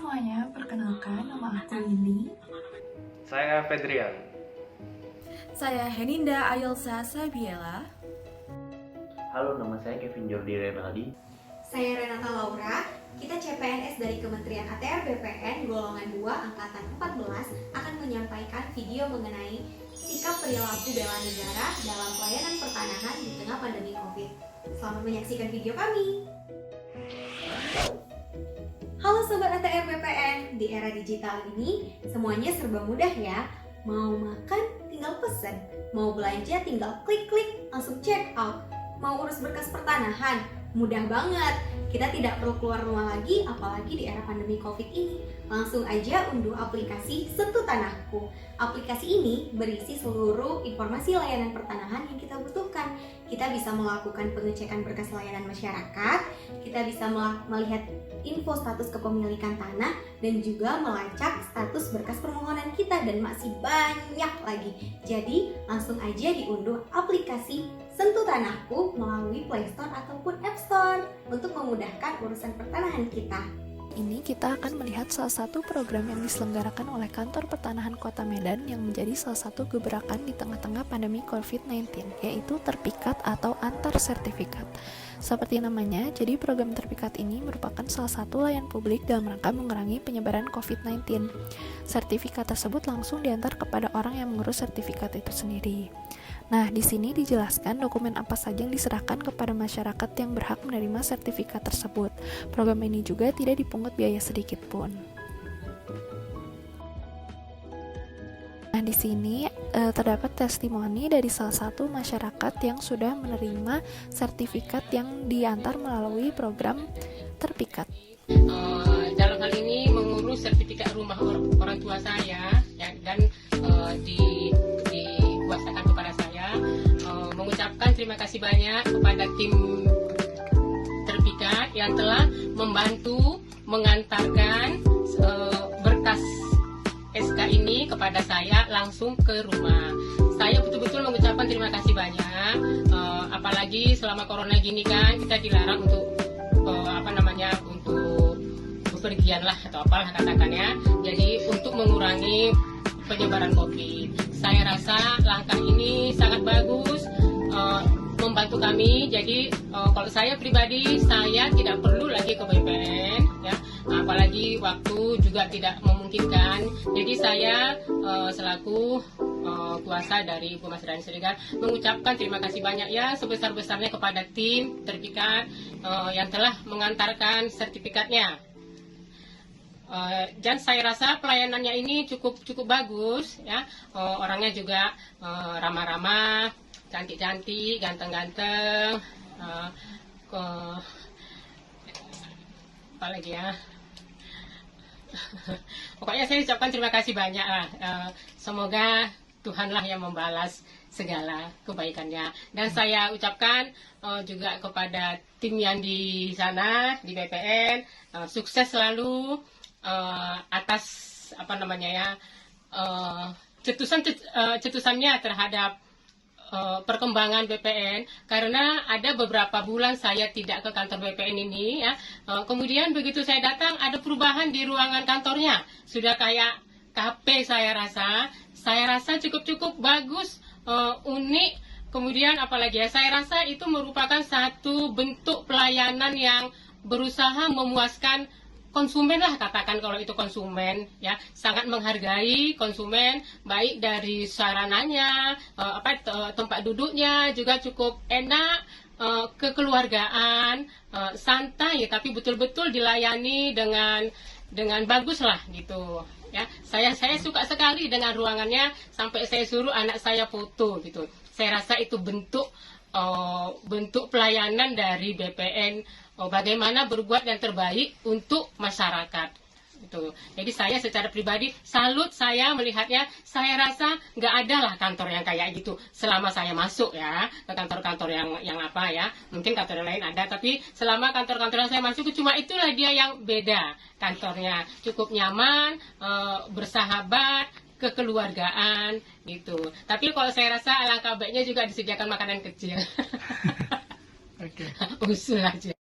semuanya, perkenalkan nama aku Lili. Saya Fedrian. Saya Heninda Ayelsa Sabiela. Halo, nama saya Kevin Jordi Renaldi. Saya Renata Laura. Kita CPNS dari Kementerian ATR BPN golongan 2 angkatan 14 akan menyampaikan video mengenai sikap perilaku bela negara dalam pelayanan pertanahan di tengah pandemi Covid. Selamat menyaksikan video kami. Halo Sobat ATR BPN, di era digital ini semuanya serba mudah ya. Mau makan tinggal pesen, mau belanja tinggal klik-klik langsung check out. Mau urus berkas pertanahan, mudah banget. Kita tidak perlu keluar rumah lagi, apalagi di era pandemi Covid ini. Langsung aja unduh aplikasi Sentuh Tanahku. Aplikasi ini berisi seluruh informasi layanan pertanahan yang kita butuhkan. Kita bisa melakukan pengecekan berkas layanan masyarakat, kita bisa melihat info status kepemilikan tanah, dan juga melacak status berkas permohonan kita, dan masih banyak lagi. Jadi langsung aja diunduh aplikasi Sentuh Tanahku melalui Play Store ataupun App Store untuk memudahkan urusan pertanahan kita. Ini kita akan melihat salah satu program yang diselenggarakan oleh Kantor Pertanahan Kota Medan yang menjadi salah satu gebrakan di tengah-tengah pandemi COVID-19, yaitu Terpikat atau Antar Sertifikat. Seperti namanya, jadi program Terpikat ini merupakan salah satu layanan publik dalam rangka mengurangi penyebaran COVID-19. Sertifikat tersebut langsung diantar kepada orang yang mengurus sertifikat itu sendiri. Nah, di sini dijelaskan dokumen apa saja yang diserahkan kepada masyarakat yang berhak menerima sertifikat tersebut. Program ini juga tidak dipungut biaya sedikit pun. Nah, di sini terdapat testimoni dari salah satu masyarakat yang sudah menerima sertifikat yang diantar melalui program Terpikat. Dalam hal ini mengurus sertifikat rumah orang tua saya ya, dan diwakilkan kepada saya, mengucapkan terima kasih banyak kepada tim Terpikat yang telah membantu mengantarkan berkas SK ini kepada saya langsung ke rumah. Saya betul-betul mengucapkan terima kasih banyak, apalagi selama corona gini kan kita dilarang untuk untuk bepergian lah atau apalah katakannya. Jadi untuk mengurangi penyebaran COVID, saya rasa langkah ini sangat bagus, membantu kami. Jadi kalau saya pribadi, saya tidak perlu lagi ke BPN ya, apalagi waktu juga tidak memungkinkan. Jadi saya selaku kuasa dari Ibu Mas Rani Seligar mengucapkan terima kasih banyak ya sebesar-besarnya kepada tim Terpikat yang telah mengantarkan sertifikatnya. Dan saya rasa pelayanannya ini cukup bagus ya, orangnya juga ramah-ramah, cantik-cantik, ganteng-ganteng, apa lagi ya. Pokoknya saya ucapkan terima kasih banyak lah. Semoga Tuhanlah yang membalas segala kebaikannya. Dan saya ucapkan juga kepada tim yang di sana di BPN, sukses selalu atas cetusannya terhadap perkembangan BPN, karena ada beberapa bulan saya tidak ke kantor BPN ini ya. Kemudian begitu saya datang ada perubahan di ruangan kantornya, sudah kayak kafe. Saya rasa cukup bagus, unik. Kemudian apalagi ya, saya rasa itu merupakan satu bentuk pelayanan yang berusaha memuaskan konsumen lah, katakan kalau itu konsumen ya, sangat menghargai konsumen, baik dari sarananya, tempat duduknya juga cukup enak, kekeluargaan, santai, tapi betul-betul dilayani dengan bagus lah gitu ya. Saya suka sekali dengan ruangannya, sampai saya suruh anak saya foto gitu. Saya rasa itu bentuk pelayanan dari BPN, bagaimana berbuat yang terbaik untuk masyarakat. Jadi saya secara pribadi salut, saya melihatnya. Saya rasa nggak ada lah kantor yang kayak gitu selama saya masuk ya ke kantor-kantor yang apa ya, mungkin kantor lain ada, tapi selama kantor-kantor yang saya masuk cuma itulah dia yang beda. Kantornya cukup nyaman, bersahabat, kekeluargaan gitu. Tapi kalau saya rasa alangkah baiknya juga disediakan makanan kecil. Oke. Usul aja.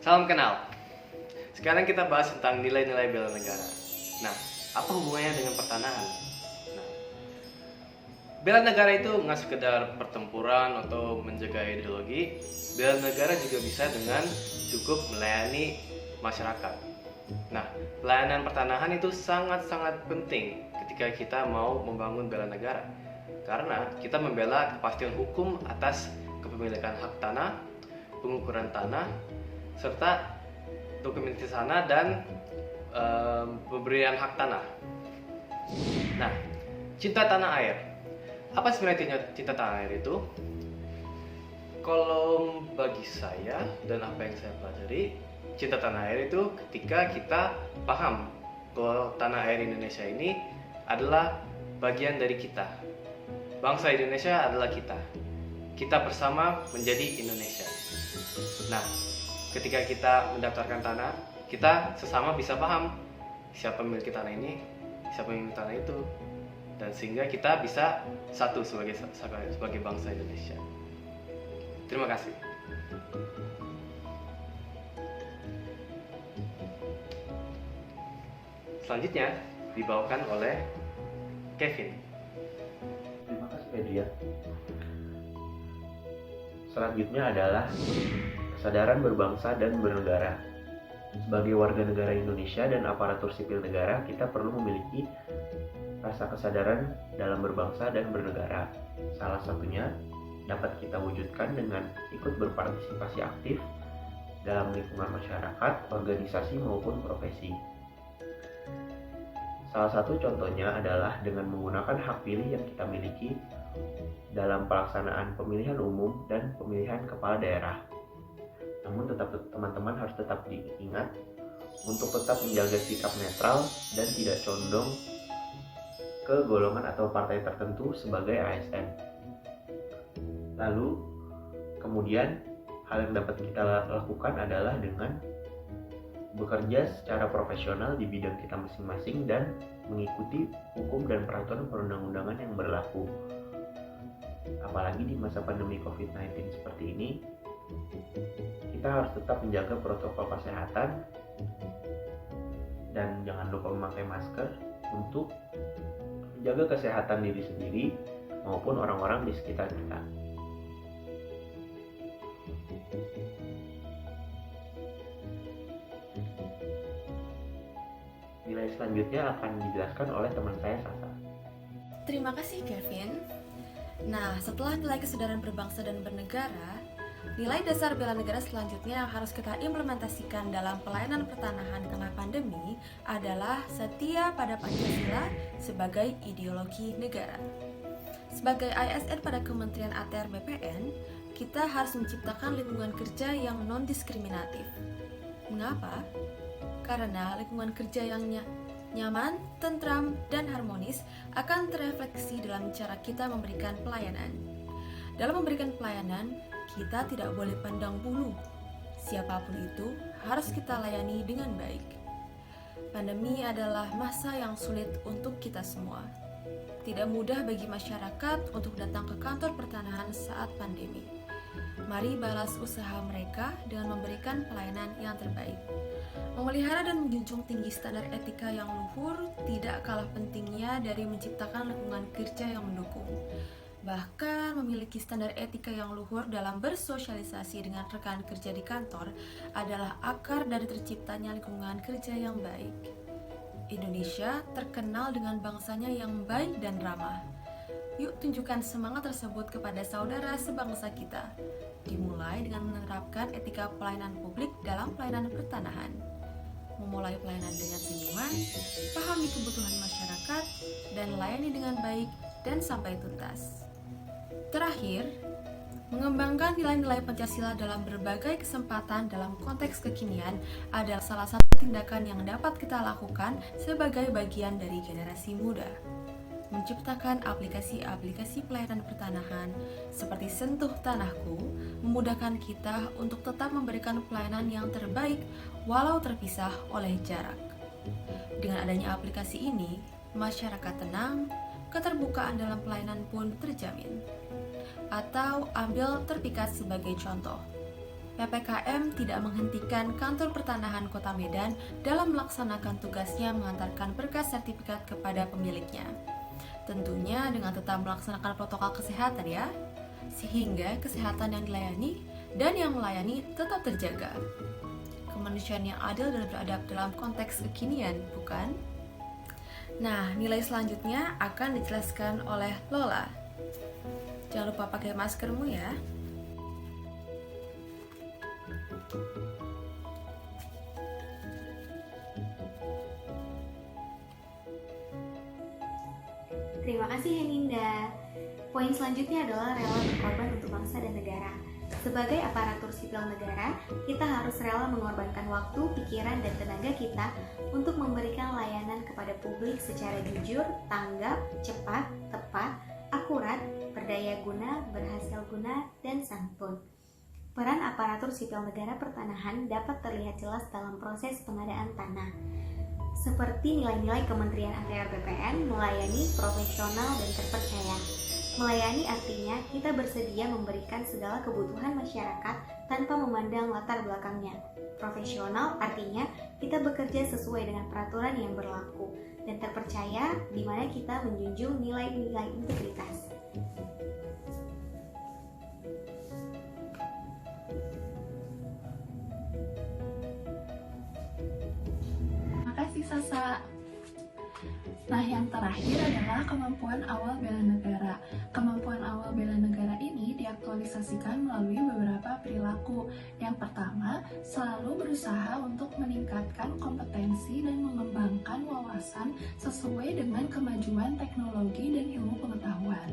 Salam kenal. Sekarang kita bahas tentang nilai-nilai bela negara. Nah, apa hubungannya dengan pertanahan? Nah, bela negara itu nggak sekedar pertempuran atau menjaga ideologi. Bela negara juga bisa dengan cukup melayani masyarakat. Nah, pelayanan pertanahan itu sangat-sangat penting ketika kita mau membangun bela negara. Karena kita membela kepastian hukum atas kepemilikan hak tanah, pengukuran tanah, serta dokumentasi tanah dan pemberian hak tanah. Nah, cinta tanah air. Apa sebenarnya cinta tanah air itu? Kalau bagi saya dan apa yang saya pelajari, cinta tanah air itu ketika kita paham bahwa tanah air Indonesia ini adalah bagian dari kita. Bangsa Indonesia adalah kita. Kita bersama menjadi Indonesia. Nah, ketika kita mendaftarkan tanah, kita sesama bisa paham siapa pemilik tanah ini, siapa pemilik tanah itu, dan sehingga kita bisa satu sebagai bangsa Indonesia. Terima kasih. Selanjutnya dibawakan oleh Kevin. Terima kasih Fedria. Selanjutnya adalah kesadaran berbangsa dan bernegara. Sebagai warga negara Indonesia dan aparatur sipil negara, kita perlu memiliki rasa kesadaran dalam berbangsa dan bernegara. Salah satunya dapat kita wujudkan dengan ikut berpartisipasi aktif dalam lingkungan masyarakat, organisasi maupun profesi. Salah satu contohnya adalah dengan menggunakan hak pilih yang kita miliki dalam pelaksanaan pemilihan umum dan pemilihan kepala daerah. Namun teman-teman harus tetap diingat untuk tetap menjaga sikap netral dan tidak condong ke golongan atau partai tertentu sebagai ASN. Lalu, kemudian hal yang dapat kita lakukan adalah dengan bekerja secara profesional di bidang kita masing-masing dan mengikuti hukum dan peraturan perundang-undangan yang berlaku. Apalagi di masa pandemi COVID-19 seperti ini, kita harus tetap menjaga protokol kesehatan dan jangan lupa memakai masker untuk menjaga kesehatan diri sendiri maupun orang-orang di sekitar kita. Nilai selanjutnya akan dijelaskan oleh teman saya Sasa. Terima kasih Kevin. Nah, setelah nilai kesadaran berbangsa dan bernegara, nilai dasar bela negara selanjutnya yang harus kita implementasikan dalam pelayanan pertanahan di tengah pandemi adalah setia pada Pancasila sebagai ideologi negara. Sebagai ASN pada Kementerian ATR BPN, kita harus menciptakan lingkungan kerja yang non-diskriminatif. Mengapa? Karena lingkungan kerja yang nyaman, tentram, dan harmonis akan terefleksi dalam cara kita memberikan pelayanan. Dalam memberikan pelayanan, kita tidak boleh pandang bulu. Siapapun itu harus kita layani dengan baik. Pandemi adalah masa yang sulit untuk kita semua. Tidak mudah bagi masyarakat untuk datang ke kantor pertanahan saat pandemi. Mari balas usaha mereka dengan memberikan pelayanan yang terbaik. Memelihara dan menjunjung tinggi standar etika yang luhur tidak kalah pentingnya dari menciptakan lingkungan kerja yang mendukung. Bahkan memiliki standar etika yang luhur dalam bersosialisasi dengan rekan kerja di kantor adalah akar dari terciptanya lingkungan kerja yang baik. Indonesia terkenal dengan bangsanya yang baik dan ramah. Yuk tunjukkan semangat tersebut kepada saudara sebangsa kita. Dimulai dengan menerapkan etika pelayanan publik dalam pelayanan pertanahan. Memulai pelayanan dengan senyuman, pahami kebutuhan masyarakat, dan layani dengan baik dan sampai tuntas. Terakhir, mengembangkan nilai-nilai Pancasila dalam berbagai kesempatan dalam konteks kekinian adalah salah satu tindakan yang dapat kita lakukan sebagai bagian dari generasi muda. Menciptakan aplikasi-aplikasi pelayanan pertanahan seperti Sentuh Tanahku memudahkan kita untuk tetap memberikan pelayanan yang terbaik walau terpisah oleh jarak. Dengan adanya aplikasi ini, masyarakat tenang, keterbukaan dalam pelayanan pun terjamin. Atau ambil terpikat sebagai contoh. PPKM tidak menghentikan Kantor Pertanahan Kota Medan dalam melaksanakan tugasnya mengantarkan berkas sertifikat kepada pemiliknya. Tentunya dengan tetap melaksanakan protokol kesehatan ya, sehingga kesehatan yang dilayani dan yang melayani tetap terjaga. Kemanusiaan yang adil dan beradab dalam konteks kekinian, bukan? Nah, nilai selanjutnya akan dijelaskan oleh Lola. Jangan lupa pakai maskermu ya. Terima kasih Heninda. Poin selanjutnya adalah rela berkorban untuk bangsa dan negara. Sebagai aparatur sipil negara, kita harus rela mengorbankan waktu, pikiran, dan tenaga kita untuk memberikan layanan kepada publik secara jujur, tanggap, cepat, tepat, akurat, berdaya guna, berhasil guna, dan santun. Peran aparatur sipil negara pertanahan dapat terlihat jelas dalam proses pengadaan tanah. Seperti nilai-nilai Kementerian ATR BPN, melayani, profesional, dan terpercaya. Melayani artinya kita bersedia memberikan segala kebutuhan masyarakat tanpa memandang latar belakangnya. Profesional artinya kita bekerja sesuai dengan peraturan yang berlaku. Dan terpercaya di mana kita menjunjung nilai-nilai integritas. Makasih Sasa. Nah, yang terakhir adalah kemampuan awal bela negara. Kemampuan awal bela negara ini diaktualisasikan melalui beberapa perilaku. Yang pertama, selalu berusaha untuk meningkatkan kompetensi dan mengembangkan wawasan sesuai dengan kemajuan teknologi dan ilmu pengetahuan.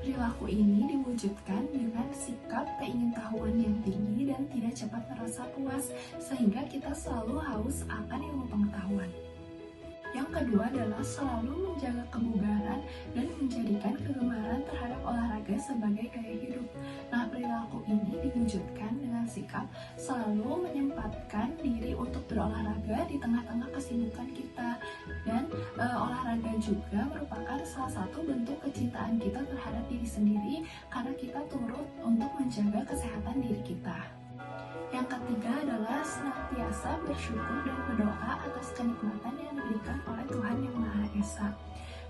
Perilaku ini diwujudkan dengan sikap keingintahuan yang tinggi dan tidak cepat merasa puas, sehingga kita selalu haus akan ilmu pengetahuan. Yang kedua adalah selalu menjaga kebugaran dan menjadikan kegemaran terhadap olahraga sebagai gaya hidup. Nah, perilaku ini diwujudkan dengan sikap selalu menyempatkan diri untuk berolahraga di tengah-tengah kesibukan kita. Dan olahraga juga merupakan salah satu bentuk kecintaan kita terhadap diri sendiri karena kita turut untuk menjaga kesehatan diri kita. Yang ketiga adalah senantiasa bersyukur dan berdoa atas kenikmatan yang diberikan oleh Tuhan Yang Maha Esa.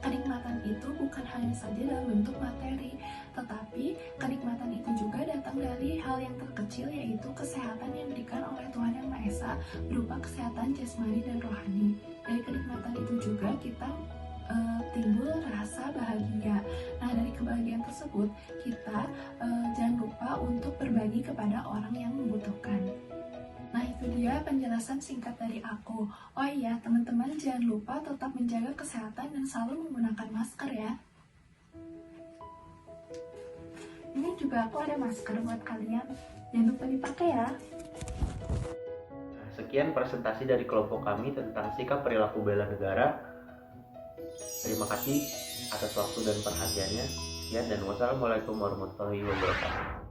Kenikmatan itu bukan hanya saja dalam bentuk materi, tetapi kenikmatan itu juga datang dari hal yang terkecil, yaitu kesehatan yang diberikan oleh Tuhan Yang Maha Esa berupa kesehatan jasmani dan rohani. Dari kenikmatan itu juga kita timbul rasa bahagia. Nah, dari kebahagiaan tersebut kita jangan lupa untuk berbagi kepada orang yang membutuhkan. Nah, itu dia penjelasan singkat dari aku. Oh iya, teman-teman jangan lupa tetap menjaga kesehatan dan selalu menggunakan masker ya. Ini juga aku ada masker buat kalian. Jangan lupa dipakai ya. Sekian presentasi dari kelompok kami tentang sikap perilaku bela negara. Terima kasih atas waktu dan perhatiannya. Sekian dan wassalamualaikum warahmatullahi wabarakatuh.